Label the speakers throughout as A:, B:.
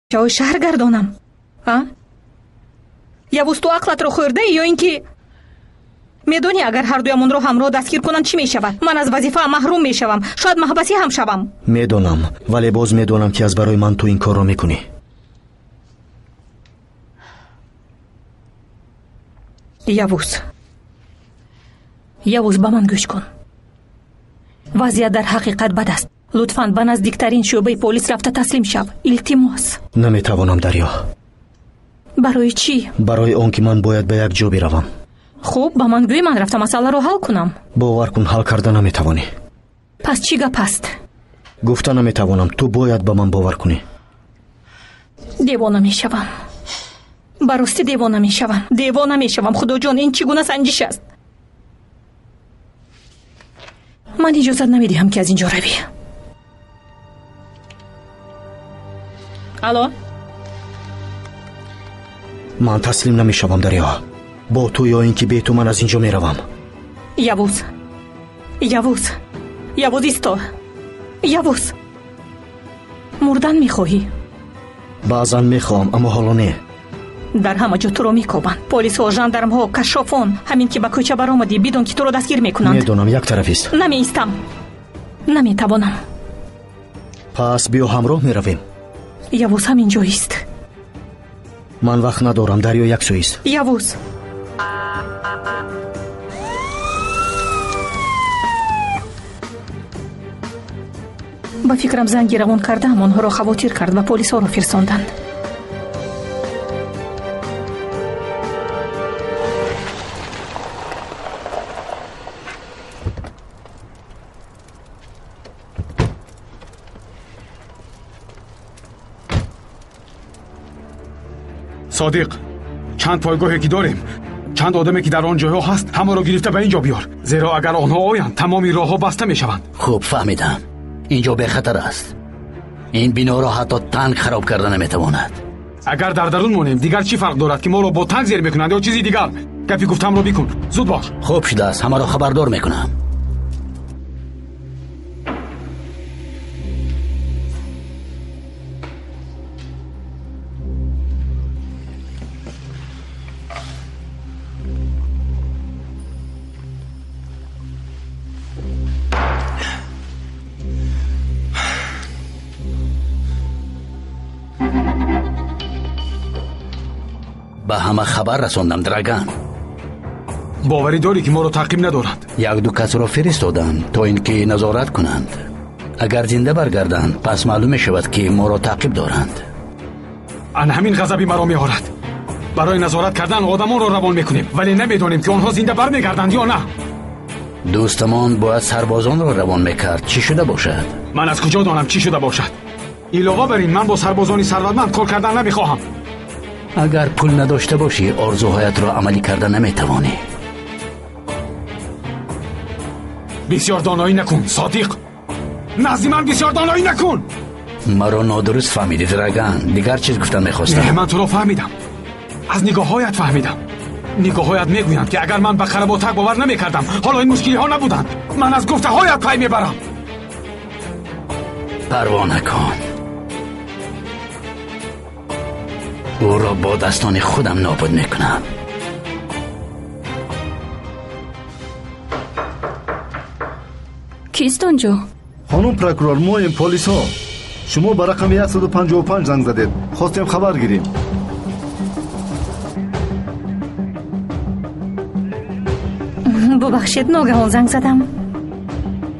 A: جای شهر گردانم. یوز تو عقلت رو خورده یا اینکه میدونی اگر هر دویمون رو همراه دستگیر کنن چی میشود؟ من از وظیفه محروم میشوم، شاید محبسی هم شوم.
B: میدونم، ولی باز میدونم که از برای من تو این کار رو میکنی. یوز با من گوش کن. وضعیت در حقیقت بد است. لطفاً به نزدیکترین شعبه پلیس رفته تسلیم شو. التماس. نمیتوانم دریا. برای چی؟ برای اون که من باید به یک جا بروم. خب با من گوی، من رفتم مسئله رو حل کنم. باور کن حل کرده نمیتوانی. پس چی گپ است؟ گفته نمیتوانم، تو باید به من باور کنی. دیوانه میشوم، براستی دیوانه میشوم. خدا جان این چگونه سنجش است؟ من اجازت نمیدهم که از اینجا روی. الو؟ من تسلیم نمیشوم دریا. با تو یا اینکه بی تو من از اینجا میروم. یوز ایستا. یوز مردن میخواهی؟ بعضا میخوام اما حالا نه. در همه جا تو رو میکوبند، پلیس و ژاندارم ها، کشافان. همین که به کوچه برآمدی بدون که تو رو دستگیر میکنند. میدونم یک طرفی است. نمیستم، نمیتوانم. پس بیا همراه میرویم. یوز همینجا است. من وقت ندارم، دریا یک سوی است. یوز با فکرم زنگی روان کردم، آنها را خواطر کرد و پلیس ها را فرستاندند.
C: صادق، چند پایگاهی که داریم، چند آدمی که در آن جاها هست، همه را گرفته به اینجا بیار، زیرا اگر آنها آیند تمامی راهها بسته میشوند.
D: خوب فهمیدم، اینجا به خطر است. این بنا را حتی تنگ خراب کردن نمیتواند.
C: اگر در درون مونیم دیگر چی فرق دارد که ما را با تنگ زیر میکنند یا چیزی دیگر؟ گپی گفتم را بکن، زود باش.
D: خوب شده است، همه را خبردار میکنم. به همه خبر رساندم درگان.
C: باوری داری که ما رو تعقیب ندارند؟
D: یک دو کس را فرستادن تا اینکه نظارت کنند. اگر زنده برگردند پس معلوم می شود که ما را تعقیب دارند.
C: ان همین غضبی مرا می‌آورد. برای نظارت کردن آدمان را روان میکنیم، ولی نمیدانیم که آنها زنده برمیگردند یا نه.
D: دوستمان باید سربازان را روان میکرد. چی شده باشد؟
C: من از کجا دانم چی شده باشد؟ علاوه بر این من با سربازانی ثروتمند کار کردن نمیخواهم.
D: اگر پول نداشته باشی آرزوهایت را عملی کردن نمیتوانی.
C: بسیار دانایی نکن صادق، نزد من بسیار دانایی نکن.
D: مرا نادرست فهمیدی درگان. دیگر چیز گفتن میخواستم.
C: نه، من تو را فهمیدم، از نگاههایت فهمیدم. نگاههایت میگویند که اگر من به خراباتک باور نمیکردم حالا این مشکلی ها نبودند. من از گفته هایت پی میبرم.
D: پروا نکن، او را با دستان خودم نابود میکنم.
A: کیست اونجا؟
E: خانم پروکورور، ما این پلیس ها. شما به رقم 155 زنگ زدید، خواستیم خبر گیریم.
A: ببخشید ناگهان زنگ زدم.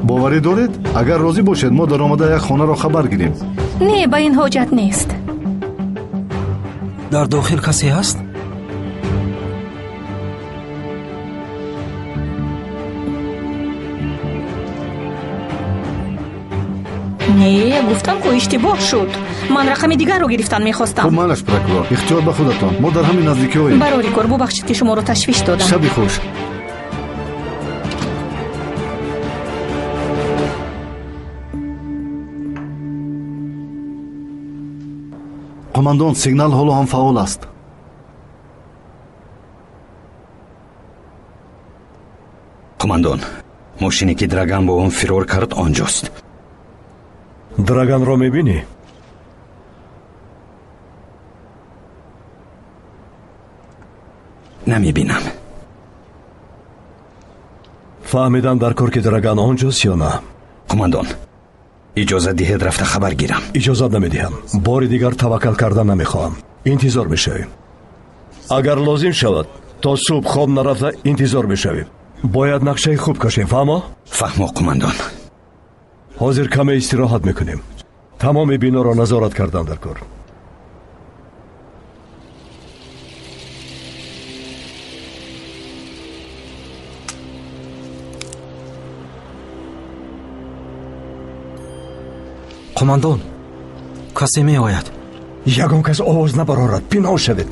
E: باوری دارید؟ اگر راضی باشید ما در آمده یک خانه را خبر گیریم.
A: نه، با این حاجت نیست.
F: در داخل کسی هست؟
A: نه، گفتم که اشتباه شد. من رقم دیگر رو گرفتن میخواستم.
E: خب منش پروکورور، اختیار به خودتان، ما در همین نزدیکی هاییم.
A: براری کار، ببخشید که شما رو تشویش دادم.
E: شبی خوش. قماندان، سیگنال حالا هم فعال است.
G: قماندان، ماشینی که درگان با اون فرار کرد آنجاست.
H: درگان را میبینی؟
G: намебинам.
F: фаҳмидан дар кор ки драган онҷост ё на?
G: қумандон, иҷозат диҳед рафта хабар гирам.
F: иҷозат намедиҳам. бори дигар таваккал кардан намехоҳам. интизор мешавем. агар лозим шавад то субҳ хоб нарафта интизор мешавем. бояд нақшаи хуб кашем, фаҳмо?
G: фаҳмо қумандон.
F: ҳозир каме истироҳат мекунем. тамоми биноро назорат кардан дар кор.
C: қумандон, касе меояд.
F: ягон кас овоз набарорад. пинҳон шавед.